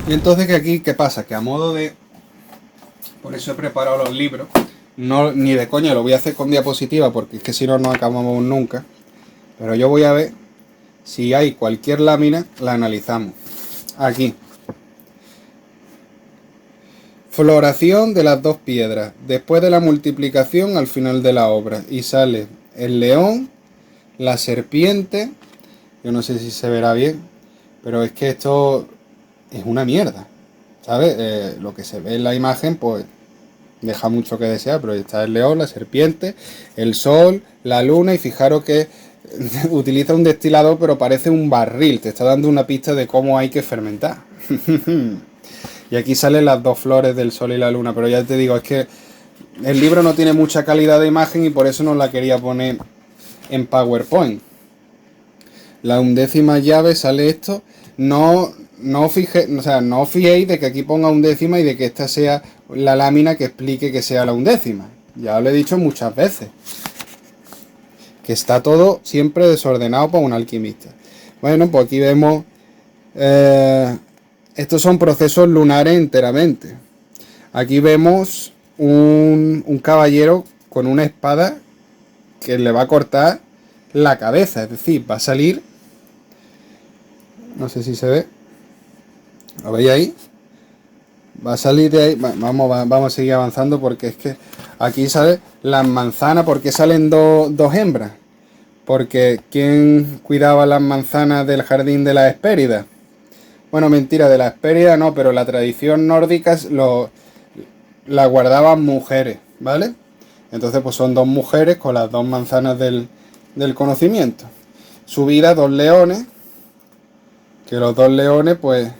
Y entonces que aquí, ¿qué pasa? Que a modo de... Por eso he preparado los libros. No, ni de coña lo voy a hacer con diapositiva porque es que si no, no acabamos nunca. Pero yo voy a ver si hay cualquier lámina, la analizamos. Aquí. Floración de las dos piedras. Después de la multiplicación al final de la obra. Y sale el león, la serpiente. Yo no sé si se verá bien. Pero es que esto es una mierda. ¿Sabes? Lo que se ve en la imagen, pues deja mucho que desear, pero está el león, la serpiente, el sol, la luna, y fijaros que utiliza un destilador, pero parece un barril, te está dando una pista de cómo hay que fermentar. Y aquí salen las dos flores del sol y la luna, pero ya te digo, es que el libro no tiene mucha calidad de imagen y por eso no la quería poner en PowerPoint. La 11ª llave sale esto. No os fijéis de que aquí ponga 11ª y de que esta sea la lámina que explique que sea la 11ª. Ya os lo he dicho muchas veces. Que está todo siempre desordenado para un alquimista. Bueno, pues aquí vemos... estos son procesos lunares enteramente. Aquí vemos un caballero con una espada que le va a cortar la cabeza. Es decir, va a salir... No sé si se ve. ¿Lo veis ahí? Va a salir de ahí. Vamos a seguir avanzando porque es que aquí sale las manzanas. ¿Por qué salen dos hembras? Porque ¿quién cuidaba las manzanas del jardín de las Hespéridas? Bueno, mentira, de las Hespéridas no, pero la tradición nórdica la guardaban mujeres, ¿vale? Entonces pues son dos mujeres con las dos manzanas del conocimiento. Subida dos leones. Que los dos leones, pues...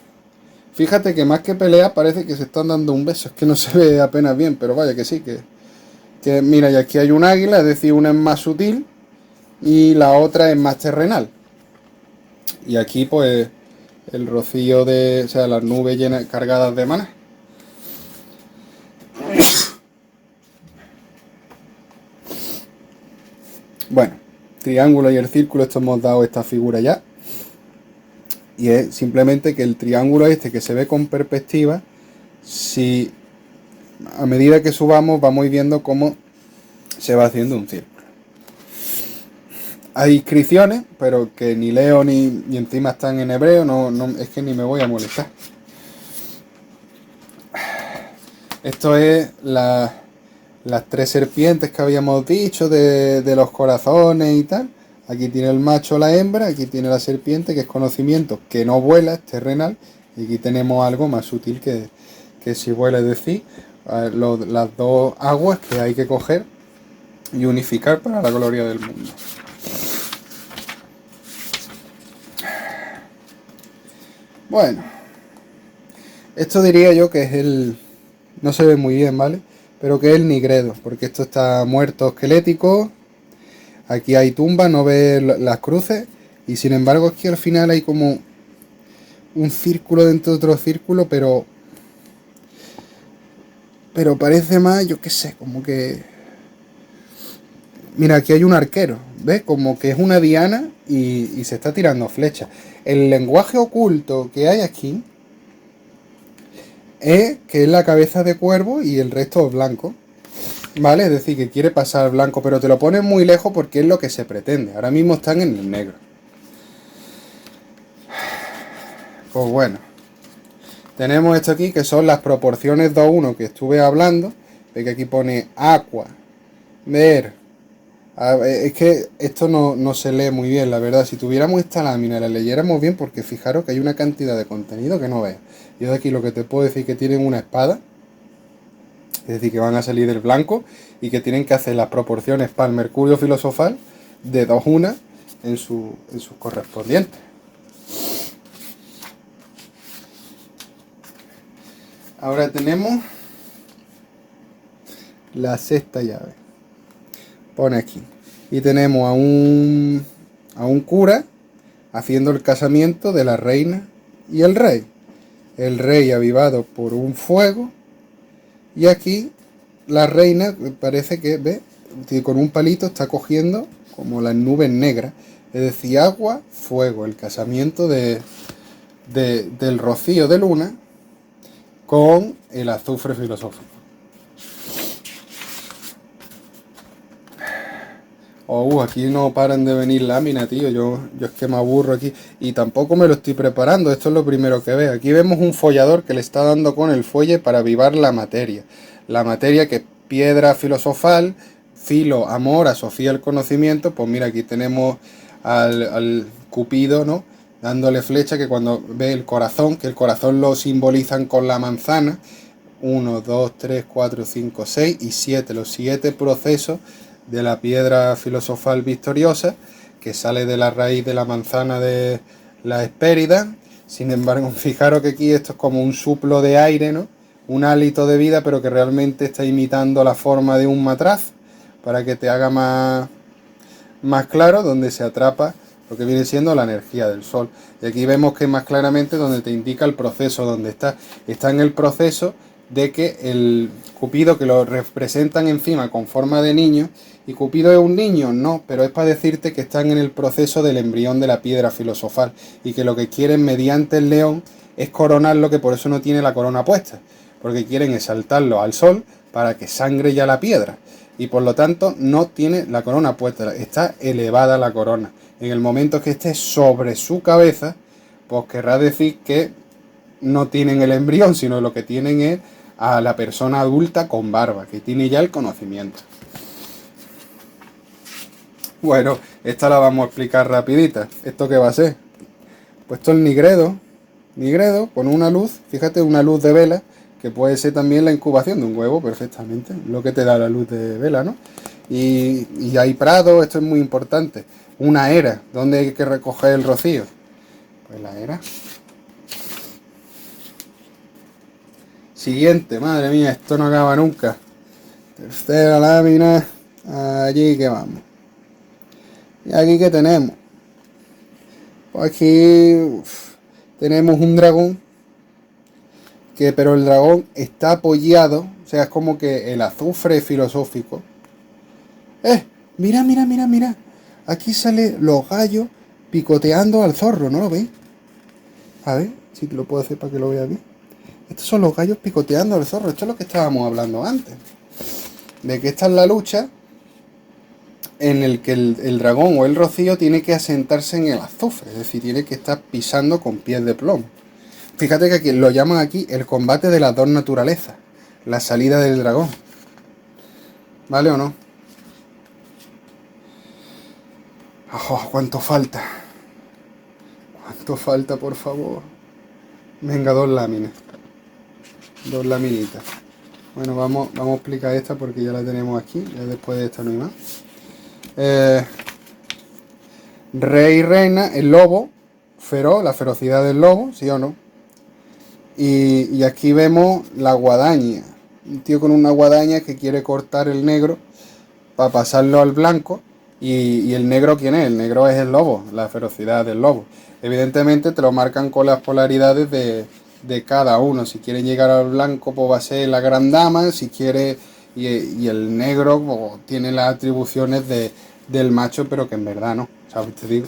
Fíjate que más que pelear parece que se están dando un beso. Es que no se ve apenas bien, pero vaya que sí, que mira, y aquí hay un águila, es decir, una es más sutil y la otra es más terrenal. Y aquí, pues, el rocío de... O sea, las nubes llenas, cargadas de maná. Bueno, triángulo y el círculo, esto hemos dado esta figura ya. Y es simplemente que el triángulo este que se ve con perspectiva, si a medida que subamos vamos viendo cómo se va haciendo un círculo. Hay inscripciones, pero que ni leo ni encima están en hebreo, es que ni me voy a molestar. Esto es las tres serpientes que habíamos dicho de los corazones y tal. Aquí tiene el macho, la hembra, aquí tiene la serpiente, que es conocimiento, que no vuela, es terrenal, y aquí tenemos algo más sutil que si vuela, es decir, las dos aguas que hay que coger y unificar para la gloria del mundo. Bueno, esto diría yo que es el... No se ve muy bien, ¿vale? Pero que es el nigredo, porque esto está muerto esquelético. Aquí hay tumbas, no ves las cruces. Y sin embargo aquí al final hay como un círculo dentro de otro círculo, pero parece más, yo qué sé, como que... Mira, aquí hay un arquero, ¿ves? Como que es una diana y se está tirando flechas. El lenguaje oculto que hay aquí es que es la cabeza de cuervo y el resto es blanco. ¿Vale? Es decir, que quiere pasar blanco, pero te lo pones muy lejos porque es lo que se pretende. Ahora mismo están en el negro. Pues bueno. Tenemos esto aquí que son las proporciones 2-1 que estuve hablando. Ve que aquí pone aqua, ver. Es que esto no se lee muy bien, la verdad. Si tuviéramos esta lámina y la leyéramos bien, porque fijaros que hay una cantidad de contenido que no veas. Yo de aquí lo que te puedo decir es que tienen una espada. Es decir, que van a salir del blanco y que tienen que hacer las proporciones para el mercurio filosofal de 2-1 en sus correspondientes. Ahora tenemos la sexta llave. Pone aquí. Y tenemos a un cura haciendo el casamiento de la reina y el rey. El rey avivado por un fuego. Y aquí la reina parece que, ¿ve? Con un palito está cogiendo como las nubes negras. Es decir, agua, fuego. El casamiento del rocío de luna con el azufre filosófico. Aquí no paran de venir láminas, tío. Yo es que me aburro aquí. Y tampoco me lo estoy preparando. Esto es lo primero que veo. Aquí vemos un follador que le está dando con el fuelle para avivar la materia. La materia que es piedra filosofal, filo, amor, Sofía el conocimiento. Pues mira, aquí tenemos al Cupido, ¿no? Dándole flecha, que cuando ve el corazón, que el corazón lo simbolizan con la manzana. 1, 2, 3, 4, 5, 6 y 7. Los 7 procesos de la piedra filosofal victoriosa, que sale de la raíz de la manzana de la Hespérida. Sin embargo, fijaros que aquí esto es como un soplo de aire, ¿no? Un hálito de vida, pero que realmente está imitando la forma de un matraz, para que te haga más claro, donde se atrapa lo que viene siendo la energía del sol. Y aquí vemos que más claramente donde te indica el proceso, donde está en el proceso de que el Cupido, que lo representan encima con forma de niño, y Cupido es un niño, no, pero es para decirte que están en el proceso del embrión de la piedra filosofal, y que lo que quieren mediante el león es coronarlo, que por eso no tiene la corona puesta, porque quieren exaltarlo al sol para que sangre ya la piedra, y por lo tanto no tiene la corona puesta, está elevada la corona. En el momento que esté sobre su cabeza, pues querrá decir que no tienen el embrión, sino lo que tienen es a la persona adulta con barba, que tiene ya el conocimiento. Bueno, esta la vamos a explicar rapidita. ¿Esto qué va a ser? Pues esto es nigredo con una luz, fíjate, una luz de vela, que puede ser también la incubación de un huevo perfectamente, lo que te da la luz de vela, ¿no? Y hay prado, esto es muy importante. Una era, ¿dónde hay que recoger el rocío? Pues la era. Siguiente, madre mía, esto no acaba nunca. Tercera lámina, allí que vamos. ¿Y aquí qué tenemos? Pues aquí tenemos un dragón, pero el dragón está apoyado, o sea, es como que el azufre filosófico. Mira. Aquí sale los gallos picoteando al zorro, ¿no lo veis? A ver, si lo puedo hacer para que lo veáis bien. Estos son los gallos picoteando al zorro. Esto es lo que estábamos hablando antes. De que esta es la lucha en el que el dragón o el rocío tiene que asentarse en el azufre. Es decir, tiene que estar pisando con pies de plomo. Fíjate que aquí lo llaman aquí el combate de las dos naturalezas. La salida del dragón. ¿Vale o no? Oh, ¿cuánto falta? ¿Cuánto falta, por favor? Venga, 2 láminas. 2 laminitas. Bueno, vamos a explicar esta porque ya la tenemos aquí. Ya después de esta no hay más. Rey y reina, el lobo feroz, la ferocidad del lobo, ¿sí o no? Y aquí vemos la guadaña. Un tío con una guadaña que quiere cortar el negro para pasarlo al blanco. ¿Y el negro quién es? El negro es el lobo, la ferocidad del lobo. Evidentemente te lo marcan con las polaridades de cada uno. Si quieren llegar al blanco, pues va a ser la gran dama. Si quiere, y el negro pues, tiene las atribuciones del macho, pero que en verdad no, ¿sabes? Te digo.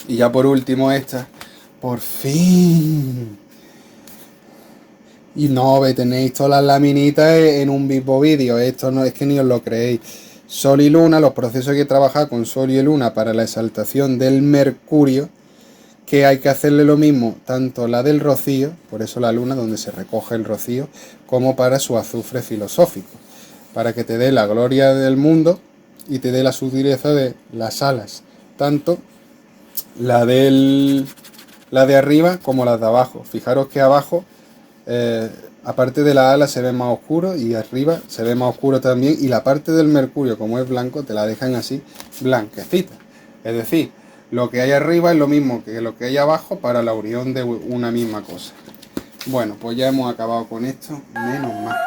Y ya por último esta, por fin. Y no, tenéis todas las laminitas en un mismo vídeo, esto no es que ni os lo creéis. Sol y luna, los procesos que trabajar con sol y luna para la exaltación del mercurio, que hay que hacerle lo mismo, tanto la del rocío, por eso la luna donde se recoge el rocío, como para su azufre filosófico, para que te dé la gloria del mundo y te dé la sutileza de las alas, tanto la de arriba como las de abajo. Fijaros que abajo, aparte de la ala se ve más oscuro y arriba se ve más oscuro también, y la parte del mercurio, como es blanco, te la dejan así blanquecita. Es decir, lo que hay arriba es lo mismo que lo que hay abajo para la unión de una misma cosa. Bueno, pues ya hemos acabado con esto, menos mal.